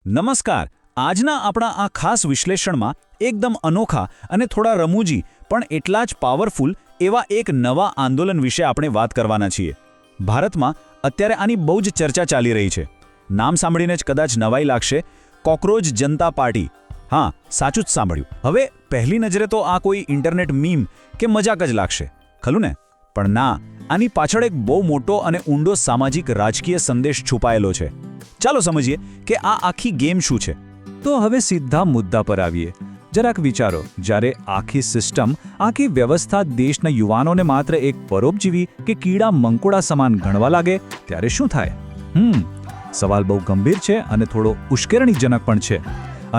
નમસ્કાર. આજના આપણા આ ખાસ વિશ્લેષણમાં એકદમ અનોખા અને થોડા રમૂજી પણ એટલા જ પાવરફુલ એવા એક નવા આંદોલન વિશે આપણે વાત કરવાના છીએ. ભારતમાં અત્યારે આની બહુ જ ચર્ચા ચાલી રહી છે. નામ સાંભળીને જ કદાચ નવાઈ લાગશે, કોકરોચ જનતા પાર્ટી. હા, સાચું જ સાંભળ્યું. હવે પહેલી નજરે તો આ કોઈ ઇન્ટરનેટ મીમ કે મજાક જ લાગશે, ખરું ને? પણ ના, આની પાછળ એક બહુ મોટો અને ઊંડો સામાજિક રાજકીય સંદેશ છુપાયેલો છે. ચાલો સમજીએ કે આ આખી ગેમ શું છે. તો હવે સીધા મુદ્દા પર આવીએ. જરાક વિચારો, જ્યારે આખી સિસ્ટમ, આખી વ્યવસ્થા દેશના યુવાનોને માત્ર એક પરોપજીવી કે કીડા મંકોડા સમાન ગણવા લાગે, ત્યારે શું થાય? સવાલ બહુ ગંભીર છે અને થોડો ઉશ્કેરણીજનક પણ છે.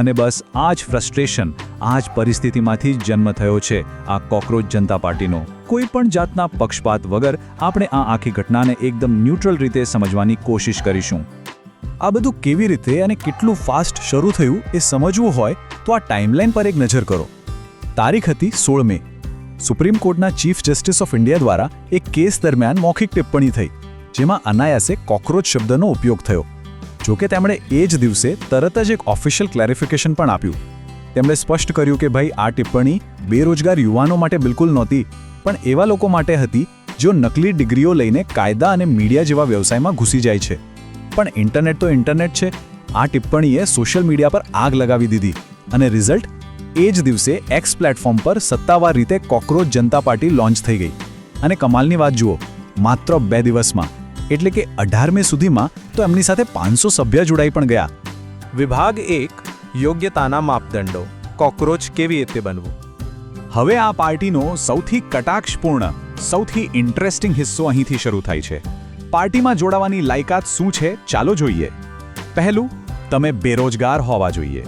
અને બસ આ જ ફ્રસ્ટ્રેશન, આ જ પરિસ્થિતિમાંથી જ જન્મ થયો છે આ કોકરોચ જનતા પાર્ટીનો. કોઈ પણ જાતના પક્ષપાત વગર આપણે આ આખી ઘટનાને એકદમ ન્યુટ્રલ રીતે સમજવાની કોશિશ કરીશું. આ બધું કેવી રીતે અને કેટલું ફાસ્ટ શરૂ થયું એ સમજવું હોય તો આ ટાઈમલાઈન પર એક નજર કરો. તારીખ હતી 16 મે. સુપ્રીમ કોર્ટના ચીફ જસ્ટિસ ઓફ ઇન્ડિયા દ્વારા એક કેસ દરમિયાન મૌખિક ટિપ્પણી થઈ, જેમાં અનાયાસે કોકરોચ શબ્દનો ઉપયોગ થયો. જોકે તેમણે એ જ દિવસે તરત જ એક ઓફિશિયલ ક્લેરિફિકેશન પણ આપ્યું. તેમણે સ્પષ્ટ કર્યું કે ભાઈ, આ ટિપ્પણી બેરોજગાર યુવાનો માટે બિલકુલ નહોતી, પણ એવા લોકો માટે હતી જેઓ નકલી ડિગ્રીઓ લઈને કાયદા અને મીડિયા જેવા વ્યવસાયમાં ઘૂસી જાય છે. પણ ઇન્ટરનેટ તો ઇન્ટરનેટ છે. આ ટિપ્પણીએ સોશિયલ મીડિયા પર આગ લગાવી દીધી અને રિઝલ્ટ એ જ દિવસે એક્સ પ્લેટફોર્મ પર સત્તાવાર રીતે કોકરોચ જનતા પાર્ટી લોન્ચ થઈ ગઈ. અને કમાલની વાત જુઓ, માત્ર 2 દિવસમાં, એટલે કે 18 મે સુધીમાં તો એમની સાથે 500 સભ્ય જોડાઈ પણ ગયા. વિભાગ 1, યોગ્યતાના માપદંડો. કોકરોચ કેવી રીતે બનવું? હવે આ પાર્ટીનો સૌથી કટાક્ષપૂર્ણ, સૌથી ઇન્ટરેસ્ટિંગ હિસ્સો અહીંથી શરૂ થાય છે. પાર્ટીમાં જોડાવાની લાયકાત શું છે, ચાલો જોઈએ. પહેલું, તમે બેરોજગાર હોવા જોઈએ.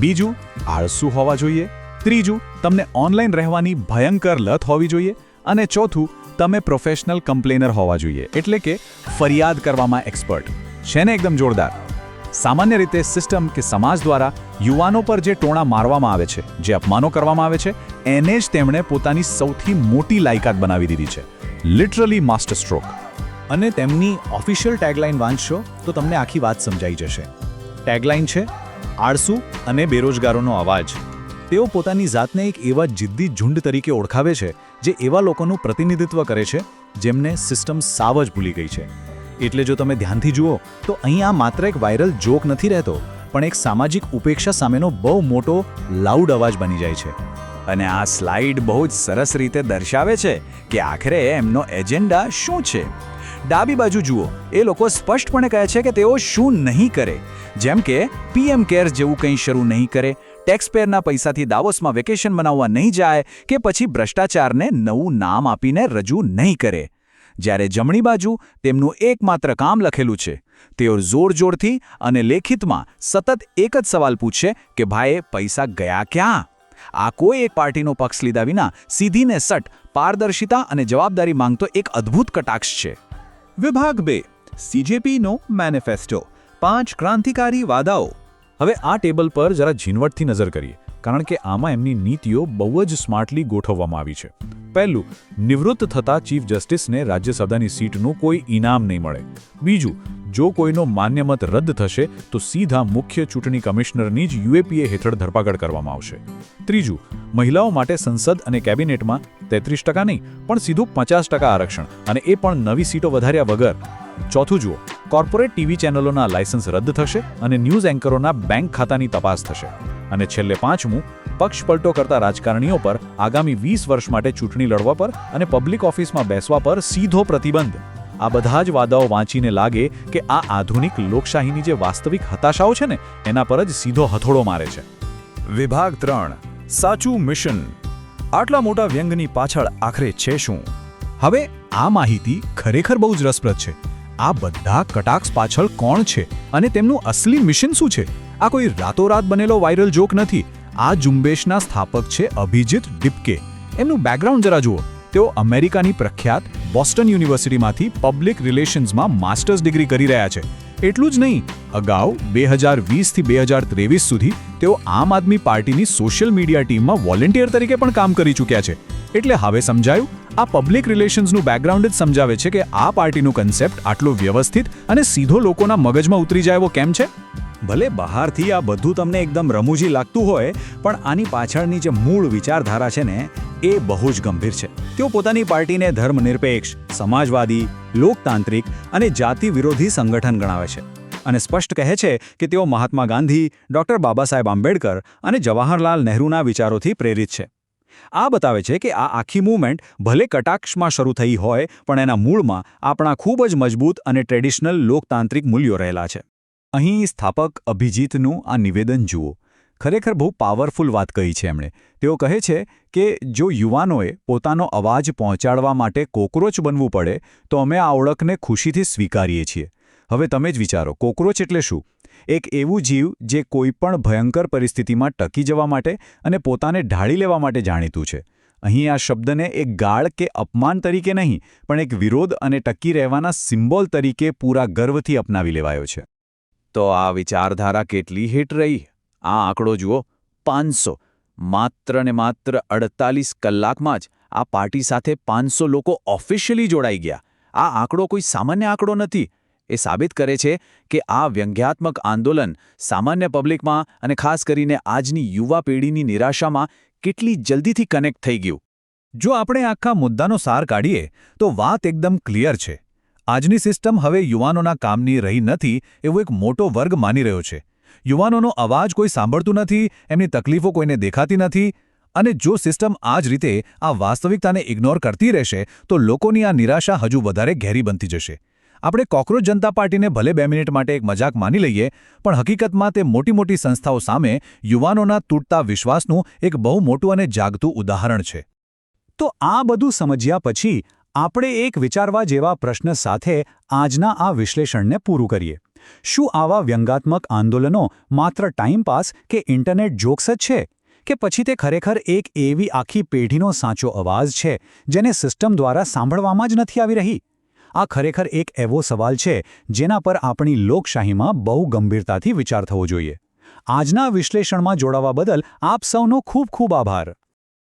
બીજું, આળસુ હોવા જોઈએ. ત્રીજું, તમને ઓનલાઈન રહેવાની ભયંકર લત હોવી જોઈએ. અને ચોથું, તમે પ્રોફેશનલ કમ્પ્લેનર હોવા જોઈએ, એટલે કે ફરિયાદ કરવામાં એક્સપર્ટ. છે ને એકદમ જોરદાર? સામાન્ય રીતે સિસ્ટમ કે સમાજ દ્વારા યુવાનો પર જે ટોણા મારવામાં આવે છે, જે અપમાનો કરવામાં આવે છે, એને જ તેમણે પોતાની સૌથી મોટી લાયકાત બનાવી દીધી છે. Literally master stroke. અને તેમની ઓફિશિયલ ટેગલાઇન વાંચશો તો તમને આખી વાત સમજાઈ જશે. ટેગલાઇન છે, આળસુ અને બેરોજગારોનો અવાજ. તેઓ પોતાની જાતને એક એવા જિદ્દી ઝુંડ તરીકે ઓળખાવે છે જે એવા લોકોનું પ્રતિનિધિત્વ કરે છે જેમને સિસ્ટમ સાવ જ ભૂલી ગઈ છે. એટલે જો તમે ધ્યાનથી જુઓ તો અહીં આ માત્ર એક વાયરલ જોક નથી રહેતો, પણ એક સામાજિક ઉપેક્ષા સામેનો બહુ મોટો લાઉડ અવાજ બની જાય છે. અને આ સ્લાઇડ બહુ જ સરસ રીતે દર્શાવે છે કે આખરે એમનો એજન્ડા શું છે. ડાબી બાજુ જુઓ, એ લોકો સ્પષ્ટપણે કહે છે કે તેઓ શું નહીં કરે. જેમ કે પીએમ કેર્સ જેવું કંઈ શરૂ નહીં કરે, ટેક્સપેયરના પૈસાથી દાવોસમાં વેકેશન મનાવવા નહીં જાય, કે પછી ભ્રષ્ટાચારને નવું નામ આપીને રજૂ નહીં કરે. જ્યારે જમણી બાજુ તેમનું એકમાત્ર કામ લખેલું છે. તેઓ જોરજોરથી અને લેખિતમાં સતત એક જ સવાલ પૂછશે કે ભાઈ, પૈસા ગયા ક્યાં? આ કોઈ એક પાર્ટીનો પક્ષ લીધા વિના સીધીને સટ પારદર્શિતા અને જવાબદારી માંગતો એક અદ્ભુત કટાક્ષ છે. વિભાગ 2, સીજેપીનો મેનિફેસ્ટો. 5 ક્રાંતિકારી વાદાઓ. હવે આ ટેબલ પર જરા ઝીણવટથી નજર કરીએ, કારણ કે આમાં એમની નીતિઓ બહુ જ સ્માર્ટલી ગોઠવવામાં આવી છે. પહેલું, નિવૃત્ત થતા ચીફ જસ્ટિસને રાજ્યસભાની સીટનું કોઈ ઇનામ નહીં મળે. બીજું, જો કોઈનો માન્ય મત રદ થશે તો સીધા મુખ્ય ચૂંટણી કમિશનરની જ યુએપીએ હેઠળ ધરપકડ કરવામાં આવશે. ત્રીજું, મહિલાઓ માટે સંસદ અને કેબિનેટમાં 33% નહીં, પણ સીધું 50% આરક્ષણ, અને એ પણ નવી સીટો વધાર્યા વગર. ચોથું જુઓ, કોર્પોરેટ ટીવી ચેનલોના લાયસન્સ રદ થશે અને ન્યૂઝ એન્કરોના બેંક ખાતાની તપાસ થશે. અને છેલ્લે 5મું, પક્ષ પલટો કરતા રાજકારણીઓ પર આગામી 20 વર્ષ માટે ચૂંટણી લડવા પર અને પબ્લિક ઓફિસમાં બેસવા પર સીધો પ્રતિબંધ. આ બધા જ વાદાઓ વાંચીને લાગે કે આ આધુનિક લોકશાહીની જે વાસ્તવિક હતાશાઓ છે ને, એના પર જ સીધો હથોડો મારે છે. વિભાગ 3, સાચું મિશન. આટલા મોટા વ્યંગની પાછળ આખરે છે શું? હવે આ માહિતી ખરેખર બહુ જ રસપ્રદ છે. આ બધા કટાક્ષ પાછળ કોણ છે અને તેમનું અસલી મિશન શું છે? આ કોઈ રાતોરાત બનેલો વાયરલ જોક નથી. આ ઝુંબેશના સ્થાપક છે અભિજીત ડિપકે. એમનું બેકગ્રાઉન્ડ જરા જુઓ. તેઓ અમેરિકાની પ્રખ્યાત બોસ્ટન યુનિવર્સિટીમાંથી પબ્લિક રિલેશન્સમાં માસ્ટર્સ ડિગ્રી કરી રહ્યા છે. એટલું જ નહીં, અગાઉ 2020થી 2023 સુધી તેઓ આમ આદમી પાર્ટીની સોશિયલ મીડિયા ટીમમાં વોલેન્ટિયર તરીકે પણ કામ કરી ચૂક્યા છે. એટલે હવે સમજાયું, આ પબ્લિક રિલેશન્સનું બેકગ્રાઉન્ડ જ સમજાવે છે કે આ પાર્ટીનું કન્સેપ્ટ આટલો વ્યવસ્થિત અને સીધો લોકોના મગજમાં ઉતરી જાય એવો કેમ છે. ભલે બહારથી આ બધું તમને એકદમ રમૂજી લાગતું હોય, પણ આની પાછળની જે મૂળ વિચારધારા છે ને, એ બહુ જ ગંભીર છે. તેઓ પોતાની પાર્ટીને ધર્મનિરપેક્ષ, સમાજવાદી, લોકતાંત્રિક અને જાતિ વિરોધી સંગઠન ગણાવે છે અને સ્પષ્ટ કહે છે કે તેઓ મહાત્મા ગાંધી, ડૉક્ટર બાબાસાહેબ આંબેડકર અને જવાહરલાલ નહેરુના વિચારોથી પ્રેરિત છે. આ બતાવે છે કે આ આખી મૂવમેન્ટ ભલે કટાક્ષમાં શરૂ થઈ હોય, પણ એના મૂળમાં આપણા ખૂબ જ મજબૂત અને ટ્રેડિશનલ લોકતાંત્રિક મૂલ્યો રહેલા છે. અહીં સ્થાપક અભિજીતનું આ નિવેદન જુઓ. ખરેખર બહુ પાવરફુલ વાત કહી છે એમણે. તેઓ કહે છે કે જો યુવાનોએ પોતાનો અવાજ પહોંચાડવા માટે કોકરોચ બનવું પડે, તો અમે આ ઓળખને ખુશીથી સ્વીકારીએ છીએ. હવે તમે જ વિચારો, કોકરોચ એટલે શું? એક એવું જીવ જે કોઈપણ ભયંકર પરિસ્થિતિમાં ટકી જવા માટે અને પોતાને ઢાળી લેવા માટે જાણીતું છે. અહીં આ શબ્દને એક ગાળ કે અપમાન તરીકે નહીં, પણ એક વિરોધ અને ટકી રહેવાના સિમ્બોલ તરીકે પૂરા ગર્વથી અપનાવી લેવાયો છે. તો આ વિચારધારા કેટલી હિટ રહી? આ આંકડો જુઓ, 500. માત્ર ને માત્ર 48 કલાકમાં જ આ પાર્ટી સાથે 500 લોકો ઓફિશિયલી જોડાઈ ગયા. આ આંકડો કોઈ સામાન્ય આંકડો નથી. એ સાબિત કરે છે કે આ વ્યંગ્યાત્મક આંદોલન સામાન્ય પબ્લિકમાં અને ખાસ કરીને આજની યુવા પેઢીની નિરાશામાં કેટલી જલ્દીથી કનેક્ટ થઈ ગયું. જો આપણે આખા મુદ્દાનો સાર કાઢીએ તો વાત એકદમ ક્લિયર છે. આજની સિસ્ટમ હવે યુવાનોના કામની રહી નથી એવો એક મોટો વર્ગ માની રહ્યો છે. યુવાનોનો અવાજ કોઈ સાંભળતું નથી, એમની તકલીફો કોઈને દેખાતી નથી, અને જો સિસ્ટમ આ જ રીતે આ વાસ્તવિકતાને ઇગ્નોર કરતી રહેશે તો લોકોની આ નિરાશા હજુ વધારે ઘેરી બનતી જશે. આપણે કોકરોચ જનતા પાર્ટીને ભલે 2 મિનિટ માટે એક મજાક માની લઈએ, પણ હકીકતમાં તે મોટી મોટી સંસ્થાઓ સામે યુવાનોના તૂટતા વિશ્વાસનું એક બહુ મોટું અને જાગતું ઉદાહરણ છે. તો આ બધું સમજ્યા પછી આપણે એક વિચારવા જેવા પ્રશ્ન સાથે આજના આ વિશ્લેષણને પૂરું કરીએ. શું આવા વ્યંગાત્મક આંદોલનો માત્ર ટાઈમપાસ કે ઇન્ટરનેટ જોક્સ જ છે, કે પછી તે ખરેખર એક એવી આખી પેઢીનો સાચો અવાજ છે જેને સિસ્ટમ દ્વારા સાંભળવામાં જ નથી આવી રહી? આ ખરેખર એક એવો સવાલ છે જેના પર આપણી લોકશાહીમાં બહુ ગંભીરતાથી વિચાર થવો જોઈએ. આજના વિશ્લેષણમાં જોડાવા બદલ આપ સૌનો ખૂબ ખૂબ આભાર.